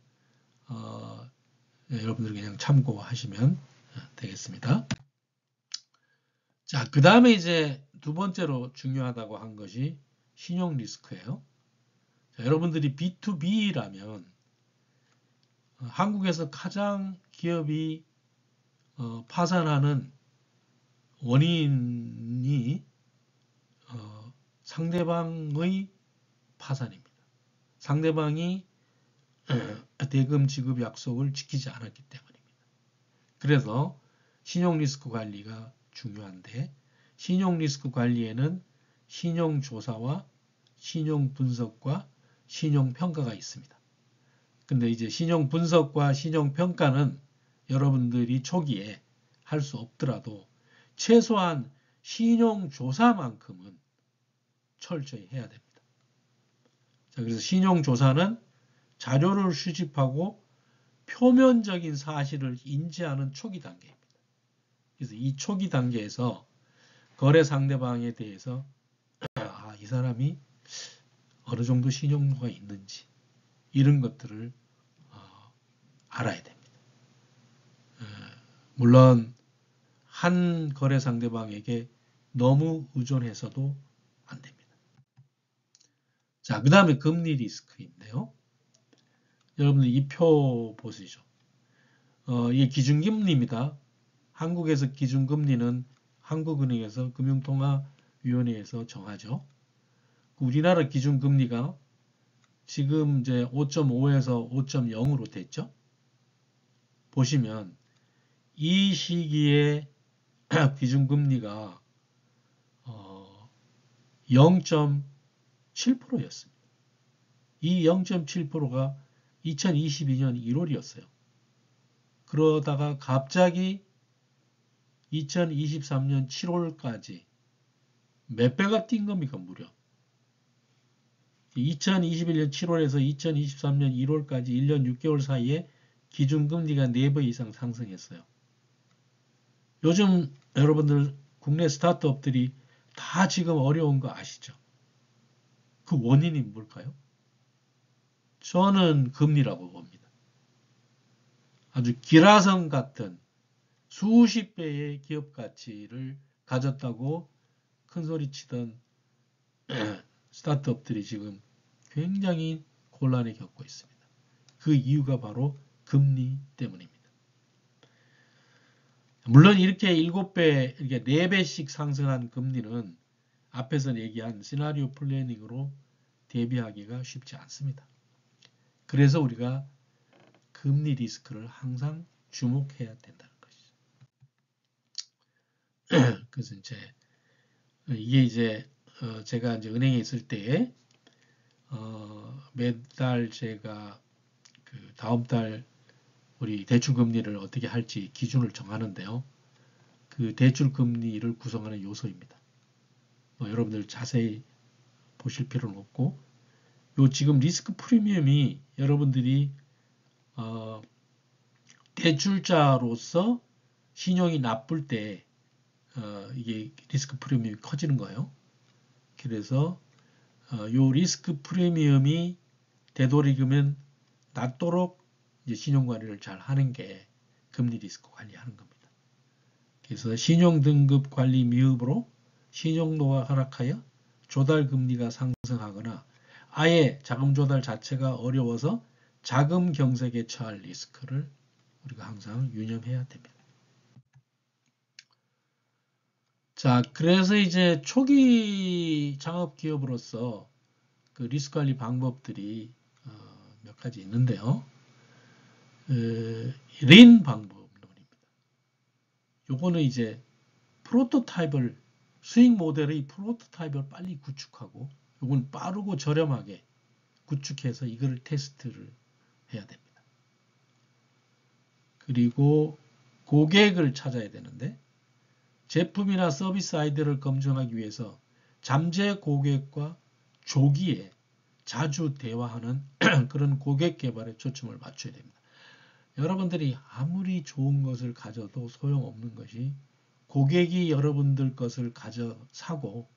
여러분들 그냥 참고하시면 되겠습니다. 자, 그 다음에 이제 두 번째로 중요하다고 한 것이 신용 리스크예요. 자, 여러분들이 B2B라면 한국에서 가장 기업이 파산하는 원인이 상대방의 파산입니다. 상대방이 대금 지급 약속을 지키지 않았기 때문입니다. 그래서 신용 리스크 관리가 중요한데 신용 리스크 관리에는 신용 조사와 신용 분석과 신용 평가가 있습니다. 근데 이제 신용 분석과 신용 평가는 여러분들이 초기에 할 수 없더라도 최소한 신용 조사만큼은 철저히 해야 됩니다. 자, 그래서 신용 조사는 자료를 수집하고 표면적인 사실을 인지하는 초기 단계입니다. 그래서 이 초기 단계에서 거래 상대방에 대해서 이 사람이 어느 정도 신용도가 있는지 이런 것들을 알아야 됩니다. 물론 한 거래 상대방에게 너무 의존해서도 안 됩니다. 자, 그 다음에 금리 리스크인데요. 여러분들 이 표 보시죠. 이게 기준금리입니다. 한국에서 기준금리는 한국은행에서 금융통화위원회에서 정하죠. 우리나라 기준금리가 지금 이제 5.5에서 5.0으로 됐죠. 보시면 이 시기에 기준금리가 0.7%였습니다. 이 0.7%가 2022년 1월이었어요. 그러다가 갑자기 2023년 7월까지 몇 배가 뛴 겁니까, 무려. 2021년 7월에서 2023년 1월까지 1년 6개월 사이에 기준금리가 4배 이상 상승했어요. 요즘 여러분들 국내 스타트업들이 다 지금 어려운 거 아시죠? 그 원인이 뭘까요? 저는 금리라고 봅니다. 아주 기라성 같은 수십 배의 기업 가치를 가졌다고 큰소리치던 스타트업들이 지금 굉장히 곤란에 겪고 있습니다. 그 이유가 바로 금리 때문입니다. 물론 이렇게 7배, 이렇게 4배씩 상승한 금리는 앞에서 얘기한 시나리오 플래닝으로 대비하기가 쉽지 않습니다. 그래서 우리가 금리 리스크를 항상 주목해야 된다는 것이죠. 그래서 이게 제가 이제 은행에 있을 때 매달 제가 그 다음 달 우리 대출 금리를 어떻게 할지 기준을 정하는데요. 그 대출 금리를 구성하는 요소입니다. 여러분들 자세히 보실 필요는 없고, 지금 리스크 프리미엄이 여러분들이 대출자로서 신용이 나쁠 때 이게 리스크 프리미엄이 커지는 거예요. 그래서 요 리스크 프리미엄이 되도록이면 낮도록 이제 신용 관리를 잘 하는 게 금리 리스크 관리하는 겁니다. 그래서 신용 등급 관리 미흡으로 신용도가 하락하여 조달 금리가 상승하거나 아예 자금 조달 자체가 어려워서 자금 경색에 처할 리스크를 우리가 항상 유념해야 됩니다. 자, 그래서 이제 초기 창업 기업으로서 그 리스크 관리 방법들이 몇 가지 있는데요. 린 방법론입니다. 요거는 이제 프로토타입을 수익 모델의 프로토타입을 빨리 구축하고 요건 빠르고 저렴하게 구축해서 이걸 테스트를 해야 됩니다. 그리고 고객을 찾아야 되는데 제품이나 서비스 아이디어를 검증하기 위해서 잠재 고객과 조기에 자주 대화하는 그런 고객 개발에 초점을 맞춰야 됩니다. 여러분들이 아무리 좋은 것을 가져도 소용없는 것이 고객이 여러분들 것을 사고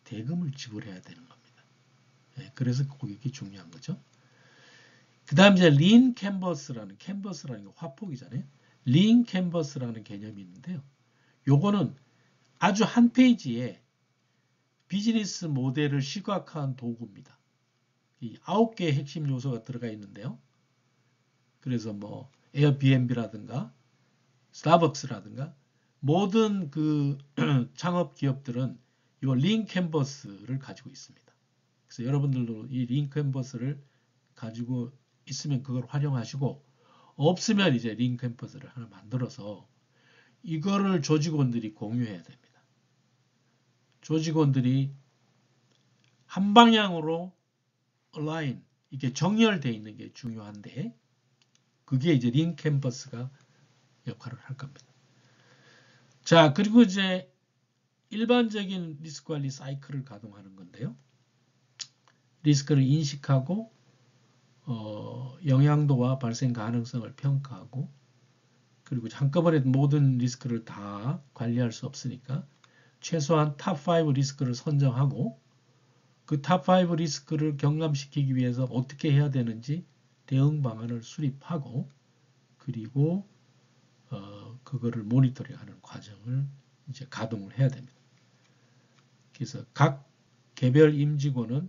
대금을 지불해야 되는 겁니다. 그래서 고객이 중요한 거죠. 그 다음 이제 린 캔버스라는 게 화폭이잖아요. 린 캔버스라는 개념이 있는데요. 요거는 아주 한 페이지에 비즈니스 모델을 시각화한 도구입니다. 이 9개의 핵심 요소가 들어가 있는데요. 그래서 뭐 에어비앤비라든가 스타벅스라든가 모든 그 창업 기업들은 이 린 캔버스를 가지고 있습니다. 그래서 여러분들도 이 린 캔버스를 가지고 있으면 그걸 활용하시고 없으면 이제 린 캔버스를 하나 만들어서 이거를 조직원들이 공유해야 됩니다. 조직원들이 한 방향으로 align, 이게 정렬되어 있는 게 중요한데 그게 이제 린 캔버스가 역할을 할 겁니다. 자, 그리고 이제 일반적인 리스크 관리 사이클을 가동하는 건데요. 리스크를 인식하고 영향도와 발생 가능성을 평가하고 그리고 한꺼번에 모든 리스크를 다 관리할 수 없으니까 최소한 탑5 리스크를 선정하고 그 탑5 리스크를 경감시키기 위해서 어떻게 해야 되는지 대응 방안을 수립하고 그리고 그거를 모니터링하는 과정을 이제 가동을 해야 됩니다. 그래서 각 개별 임직원은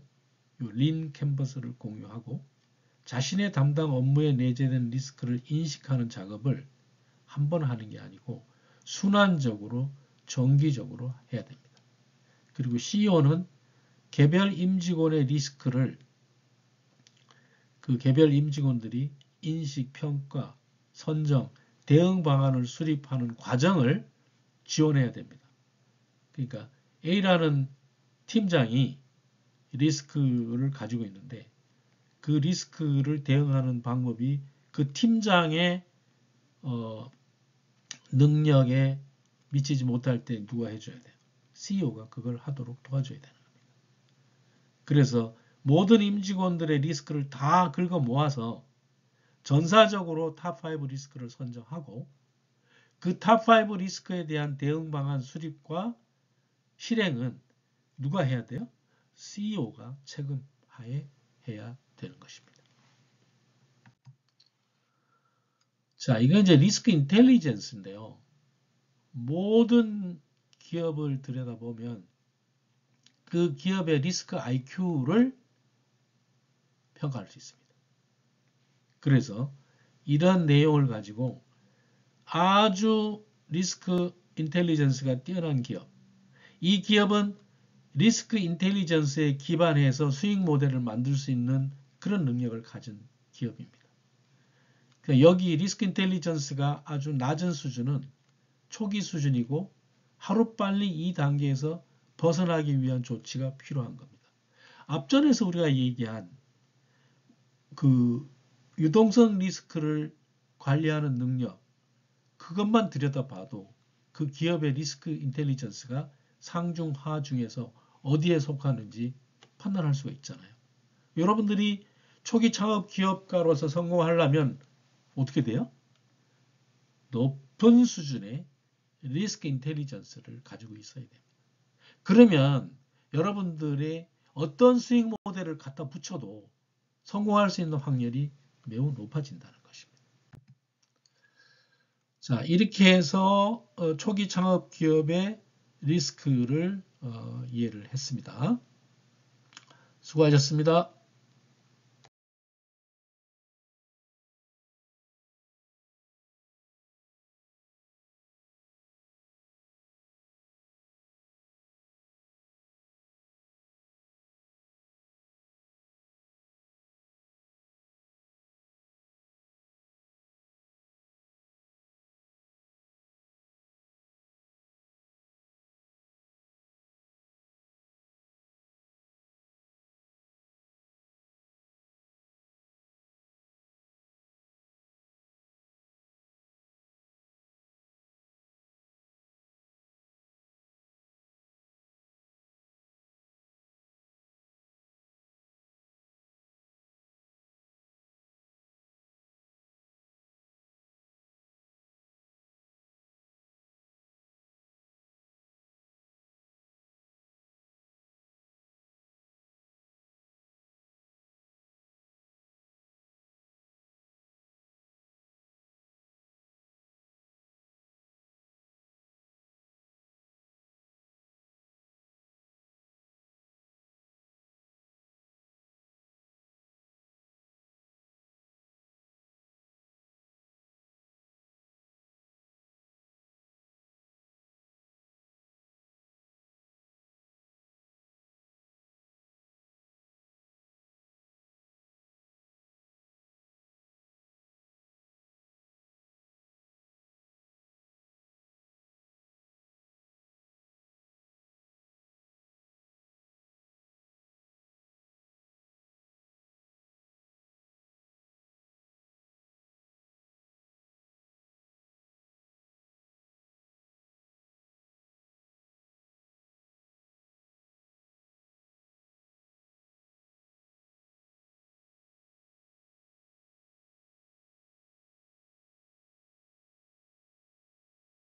린 캔버스를 공유하고 자신의 담당 업무에 내재된 리스크를 인식하는 작업을 한 번 하는 게 아니고 순환적으로 정기적으로 해야 됩니다. 그리고 CEO는 개별 임직원의 리스크를 그 개별 임직원들이 인식, 평가, 선정, 대응 방안을 수립하는 과정을 지원해야 됩니다. 그러니까 A라는 팀장이 리스크를 가지고 있는데 그 리스크를 대응하는 방법이 그 팀장의 능력에 미치지 못할 때 누가 해줘야 돼요? CEO가 그걸 하도록 도와줘야 되는 겁니다. 그래서 모든 임직원들의 리스크를 다 긁어 모아서 전사적으로 탑5 리스크를 선정하고 그 탑5 리스크에 대한 대응 방안 수립과 실행은 누가 해야 돼요? CEO가 책임하에 해야 되는 것입니다. 자, 이건 이제 리스크 인텔리전스인데요. 모든 기업을 들여다보면 그 기업의 리스크 IQ를 평가할 수 있습니다. 그래서 이런 내용을 가지고 아주 리스크 인텔리전스가 뛰어난 기업, 이 기업은 리스크 인텔리전스에 기반해서 수익 모델을 만들 수 있는 그런 능력을 가진 기업입니다. 그러니까 여기 리스크 인텔리전스가 아주 낮은 수준은 초기 수준이고 하루빨리 이 단계에서 벗어나기 위한 조치가 필요한 겁니다. 앞전에서 우리가 얘기한 그 유동성 리스크를 관리하는 능력, 그것만 들여다봐도 그 기업의 리스크 인텔리전스가 상중, 하중에서 어디에 속하는지 판단할 수가 있잖아요. 여러분들이 초기 창업 기업가로서 성공하려면 어떻게 돼요? 높은 수준의 리스크 인텔리전스를 가지고 있어야 됩니다. 그러면 여러분들의 어떤 수익 모델을 갖다 붙여도 성공할 수 있는 확률이 매우 높아진다는 것입니다. 자, 이렇게 해서 초기 창업 기업의 리스크를 이해를 했습니다. 수고하셨습니다.